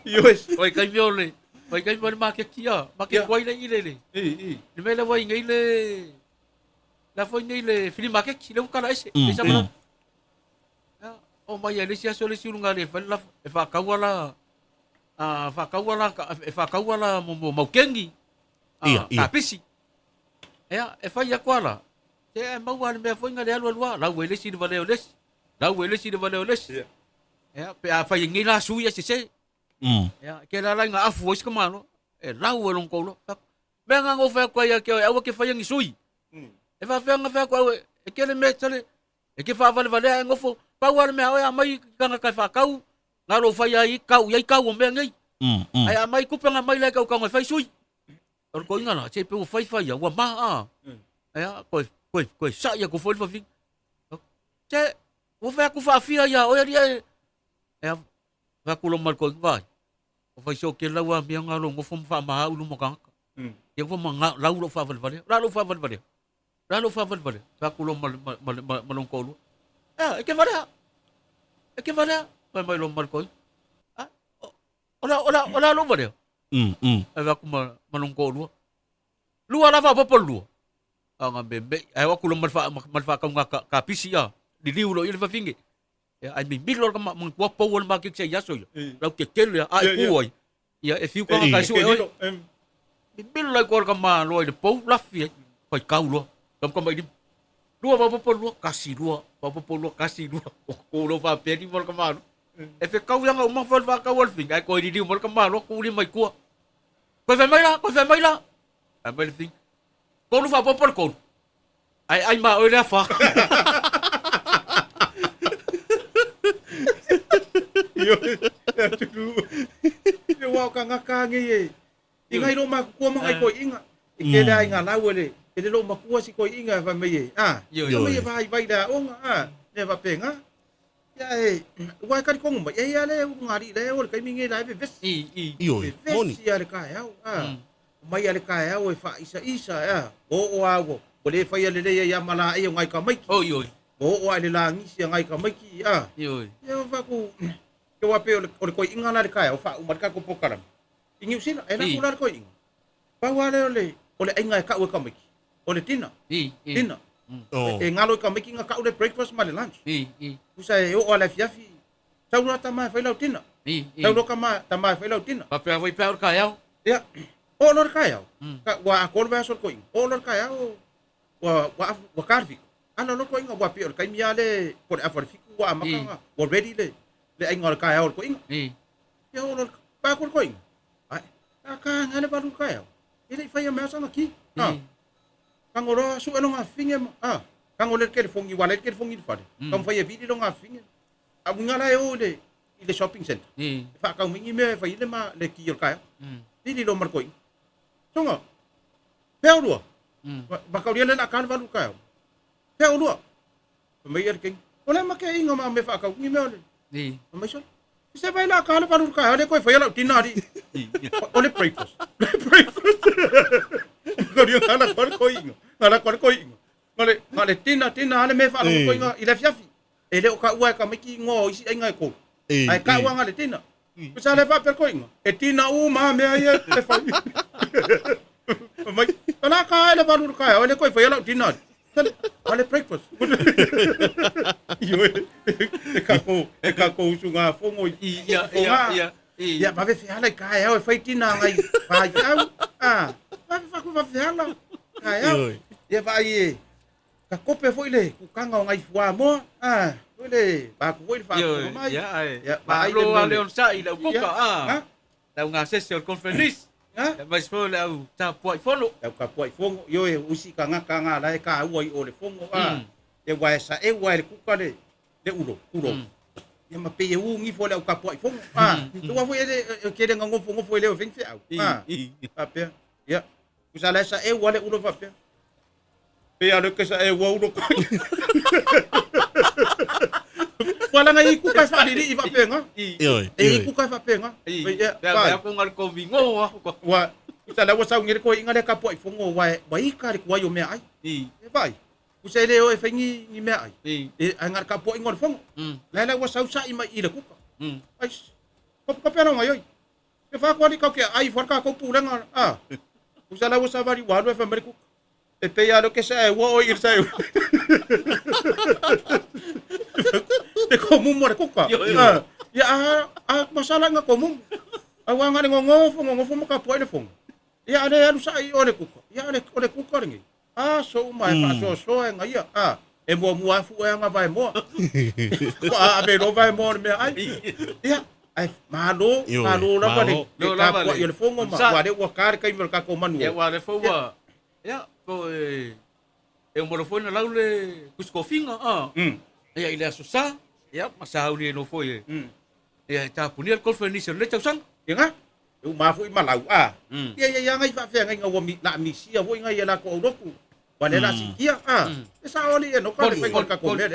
Yes. Oi kai miole. Oi kai miole ma ke kia. Ma ke koi le ile le. Ni me le wai ngai le. La foi ngai le fili ma ke ki le kala ese. Le sama. O mai ele sia sole si lunga le fa la e fa kawala. Fa kawala mo kengi. Ka pisi. E fa ya kwala. Te mau wale me foi ngai le alwa la wele si de valeo les. La wele si de valeo les. Pe a fa ngai la suya se. Ke la nga afu wis kamano. E lau e long kolo. Benga ngo fa kwa ya ke awa ke fa yang sui. E fa fa kwa e ke le me tale. E ke fa vale ngofo. Pa wale me a mai kanga ka fa kau. Ngaro fa ya kau o me ngai. Ai a mai kupanga mai le kau ka fa sui. Or ko ngala che pe fa ya wa ma ai ko sa ya ko foi fa fin. Che o fa ku fa fia ya o ya dia. Va ku lo mal ko vai. O fa so ke la wa mi ngalo ngofo fa ma u mo kanga. Yang fo ma la u lo fa vale. La lo fa vale. La lo fa vale. Va ku lo mal ko lu. E ke vale. E ke vale. Mai lo mal ko. Ola lo vale. Va ku malong ko lu. Lu ala fa popol lu. Ang bembe. Ai wa ku lo mal fa ka pisi ya. Di liu lo ile fa fingi. Ya ai mi bilor ka mang kwa powol ma ke ya so yo. La ke kel ya ai ku oi. Ya e fiu ka su oi. Mi bil la ko ka ma lo de pou la fi. Ko kau lo. Kam mai di. Dua pa popol lu kasi dua. Pa popol lu kasi dua. Ko lo fa pe di mol ka ma. E fe kau yang ma fa ka wol fing. Ai ko di mol ka ma lo ku li mai ku. Ko fe mai la. Ai mai fing. Ko lu fa popol ko. Ai ma oi la fa. Yo, tudo. Eu vou cangar ngai. Ingai lo ma ku ma ngai ko inga. Ike dai nga la wele. Ele lo ma ku si ko inga va me. Yo vai da onga. Ne va penga. Ya wa ka ko ma ya le ngari le o kai mingi la ve ves. Yo, moni. Ya le ka ya. Mai ya le ka ya o fa isa ya. O awo. Boleh fa ya le ya mala ai ngai ka mai. Oh yo. O le la ngi si ngai ka mai ki. Yo. Ya va ku ke wa pe o ko inga na ka o fa o marka ko pokaram ingi usina ela kular ko ing pa wa le inga ka o ka miki o le tina tina ngalo ka miki nga ka o le breakfast ma le lunch usa o ala fiafi tau na tama fa lau tina tau no kama tama fa lau tina pa pe vai pe ka ya o lor ka ya ka wa ko va so ko ing o lor ka ya wa karvi ana lo ko inga wa pe o ka mi ale ko afor fiku wa maka already le ai ngor ka ya ko ing ya o pa ko ing ai ka ngane pa lu ka ya ele fa ya masa na ki ka ngoro su eno nga finge ka ngole ke fongi wala ke fongi fa kam fa ya vidi lo nga finge abu ngala yo le ile shopping center fa ka mingi me fa ile ma le ki ka ya vidi lo mar ko ing songa pe lu ba ka dia le na kan va lu ka ya pe lu me yer king ole ma ke ing ma me fa ka ngi me ole Mas você vai lá, cara, para o carro, olha que foi ela, tinari. Olha breakfast. Breakfast. Kau ngala kor koingo. Ngale tina ale me fa ko inga ile fiafi. Ele o ka ua ka miki ngo isi inga ko. Ai ka ua ngale tina. Pesa le fa per koingo. E tina ma me ai e fa. Mai kana ka ele para o carro, olha que foi ela, tinari. Olha breakfast. Yo, e ka ko sunga fongo iya. Ya ba ve fiala ka ya o fai tina ngai fa ya ba fa ku va fiala ka ya ya ba ye ka kope foi le ku kanga ngai fua mo le ba ku foi fa mai ya ba lo leon sa ila buka ta nga session conference mas foi lá o tá poi fono ka poi fongo yo e usi ka nga la ka uai o le fongo e wa sa e wa le ku ka le ulo ya ma pe u ngi fo le ka poi fongo tu wa foi ke de ngo fongo le o veng fe pe ya ku sa la sa e wa le ulo fa pe ale ke sa e wa ulo ko wala nga iku ka fa di fa pe nga iku ka fa pe nga ya ko ngal ko vingo wa Kita lawa sa ngir ko inga le ka po ifongo wa ika ri ko yo me ai. E vai. Ku se le o e fengi ni me ai. E angar ka po ingor fongo. La la wa sa i ma i le ku. Ai. Ko pe no ngai. Ke fa ko ni kau ke ai for ka ko pulang usala usaba ri wanu fa merku e te ya lo ke sa wo o ir sa te komum mo ko ka ya masalah nga komum awanga ni ngofo mo ka po ni fong ya ale alu sa i ole kuka ya ale kuka ringi so mai fa so nga ya e mo afu e nga vai mo ko be no vai mo me ai ya ai malo la pa ni ka po yo fong mo wa de wa kar kai mer ka ko manu ya wa de fo wa ya ko e mo fo na laule kusko finga ya ile asusa ya masau ni no fo ye ya ta punir ko furniture le chau sang ya nga u ma fu ma lau ya ngai fa fe ngai ngawo mi na mi sia wo ngai ya la ko roku wa le la si kia e sa oli no ka le ngol ka ko le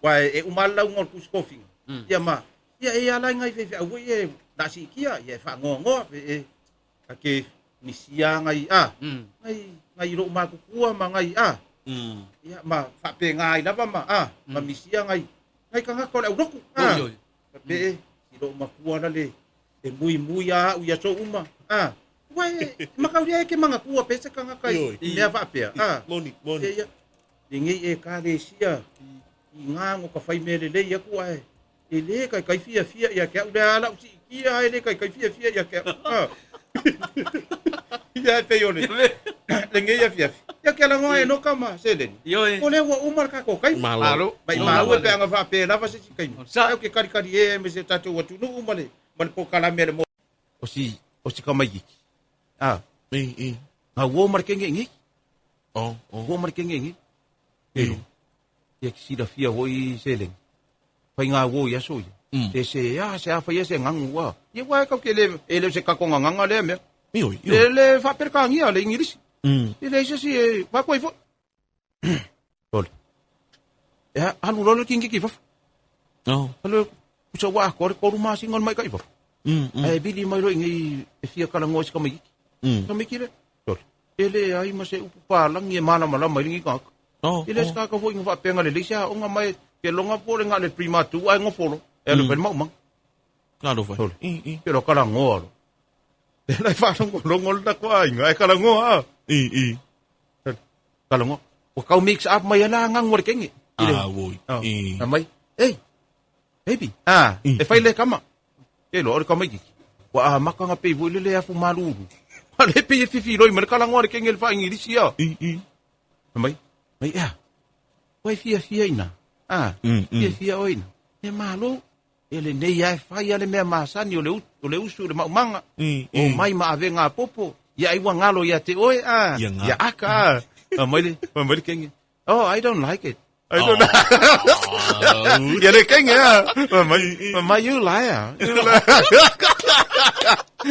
wa e u ma lau ngol kusko finga ya ma ya la ngai fe wo ye na si kia ya fa ngo e ke ni sia ngai ngai ro ma ku kua ma ngai ya ma fa pe ngai na ba ma mi sia ngai ka nga ko le roku pe ro ma kua na le e mui u ya so uma wai makauria ke manga kua pe se ka nga kai me fa pe moni ya dingi e ka le sia i nga ngo ka fai me le ya ku ai e le kai fia ya ke u da la si kia e le kai fia ya ke ya te yo le nge ya fia ya ke la ngo e no kama se le ko le wo umar ka ko kai malo bai mau pe nga fa pe la fa se kai sa ke kari e me se tatu watu no umale man po kala me mo o si kama yi nga wo mar ke ngi wo mar ke ngi ya si da fia wo i se le pai nga wo ya so ya se fa ya se ngang wa ye wa ka ke le ele se ka ko ngang le me le fa per ka ngi ale ingirisi le se si va ko fo tol ya anu lo kingi ki fa halo so wa ko ruma singon mai kai fa bili mai lo ngi fia kala ngos ka mai ka mai kire tol ele ai ma se upa lang ye mana mala mai ngi ka ele ska ka fo ngi fa penga le lisa o nga mai ke longa po nga le prima tu ai ngo folo ele per mau claro fa pero kala ngor ele fa ngol da ko ai ngai kala ngor kala ngor o ka mix up mai la ngang ngor kengi woi mai baby e fai le kama e lo kama ki wa maka nga pe vo le afu malu ale pe fifi roi mer kala ngor kengel fa ngi sia mai wai fia ina fia oina e malu ele nei ai fai ale me masani o le usu le manga o mai ma ave nga popo ya i wangalo ya te oi ya aka mai kengi I don't like it I don't know. Ya le keng ya. Ma you liar.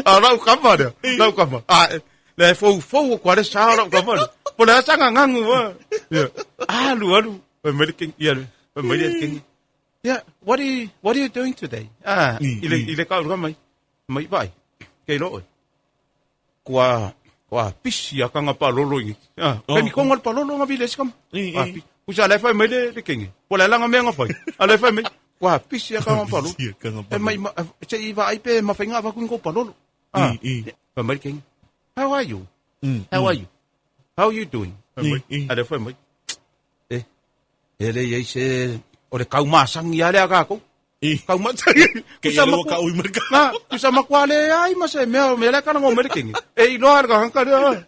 Lau kama dia. Lau kama. Le fo ko le sa lau kama. Po la sa ngang wa. Alu. American ya. American. Yeah, what are you doing today? Ile ka kama. Mai bai. Ke lo. Kwa pisi ya kanga pa lolo ngi. Kani ko ngal pa lolo nga village kam. Usa le fa me le kingi. Pola langa me nga fa. Ale fa me. Kwa pisi ya kanga pa lolo. Mai che iva ai pe ma fa nga va ku ngo pa lolo. Pa mai kingi. How are you? How are you doing? Ale fa me. Ele ye se o le kau masang ya le aga ko. Kau masang. Ke ya lo ka ui merka. Na, kusa makwale ai ma se me le kana ngo me kingi. Lo ar ga hanka dia.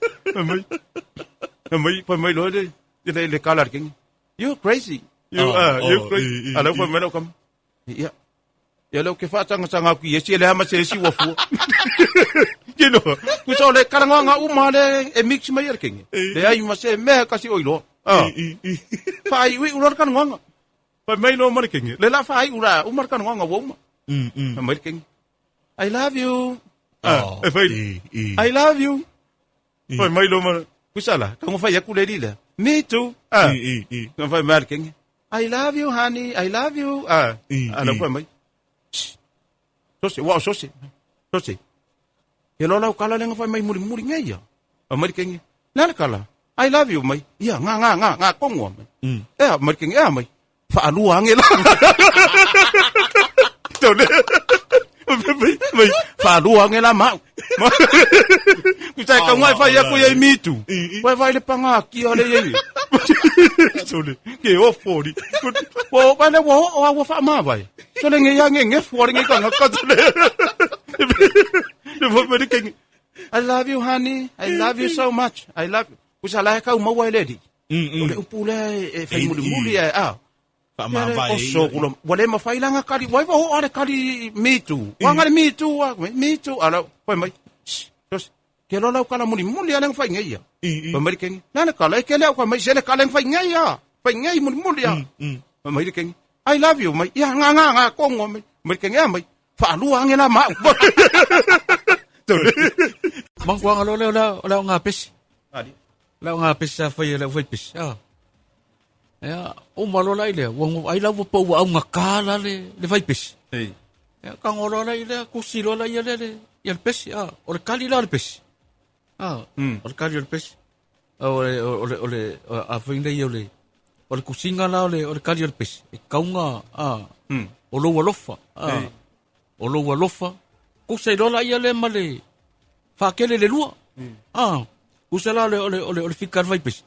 Mai lo de. Le kala kingi. You're crazy. You're crazy. Ala fa me lo kam. Ya lo ke fa tanga ku ye se le ha ma se si wo fu. You know. Kusa le kana nga uma le e mix mai kingi. Le ai ma se me ka si oilo. Fa ai wi ulor kan nga. Fa mai lo ma kingi. Le la fa ai ura umar kan nga wo ma. Mai kingi. I love you. I love you. Fa mai lo ma. Kusala, kung fa ya kulelila. Me too. Kung fa marking. I love you, honey. I love you. Ano fa mai? Sosi. Hello la kala lang fa mai muri ngaya. Marking. Lala kala. I love you mai. Ya nga kongwa mai. Marking mai. Fa aluang ila. Tole. Mai whalua nge la mau. Kutai ka ngai whai aku iei mitu. Wai le pangaki o le iei. Sole, ke o fori. Wo wale wo o awa wha maa vai. Sole nge fori nge kanga katale. Le wapere kengi. I love you, honey. I love you so much. I love you. Kusalahe kau mawai ledi. Ole upule e whai muli e a. Whamawai. Oso kulo. Wale mawhailanga kari. Wai waho are kari mitu. Wangare mitu. Mitu. Ala, wai mai. Tos. Ke lola ukala muli aleng whai ngai ya. Wai kengi. Nana kala e kele au mai sele kaleng whai ngai ya. Whai ngai muli ya. Wai kengi. I love you. Mai. Ya nga kongo mai. Mai kengi ya mai. Whalua nge la mau. Mang kuang alo la ngapis. Adi. La ngapis sa fai la fai pis. Ya, o malo la ile, wong ai la po wa ngakala le fai pis. Ya kang olo la ile ku silo la ile le pis ya, o kali la pis. O kali le pis. Ole a fai le ole. O ku singa la o kali le pis. E kaunga o lo walofa. O lo walofa. Ku sei lola ia le male whakele le lua. Ku sei la le fikar vai pes.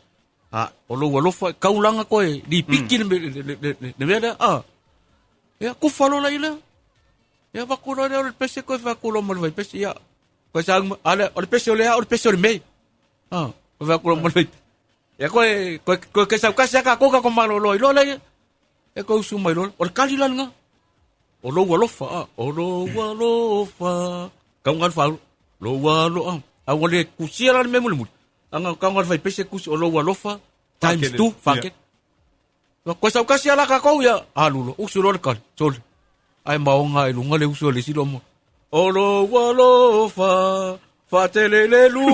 O lo walofa kaulanga koe di piki le mea. Ya ku falo la ila. Ya vakulo le pes koe vakulo mal vai pes ya. Koe sang ale o pes o le mei. Vakulo mal vai. Ya koe ke sa kasi ka ko malo lo la ya. Ya koe sumai lo o kalilan nga. O lo walofa, kau ngan fau, lo walo awale kusiran memul. Ang kau ngan fai pese kus o lo walofa times 2 faket. Ko sa kasi ala ka ko ya, alulo usulor kan, sol. Ay mau nga ilunga le usul le silo mo. O lo walofa, fatele le lu.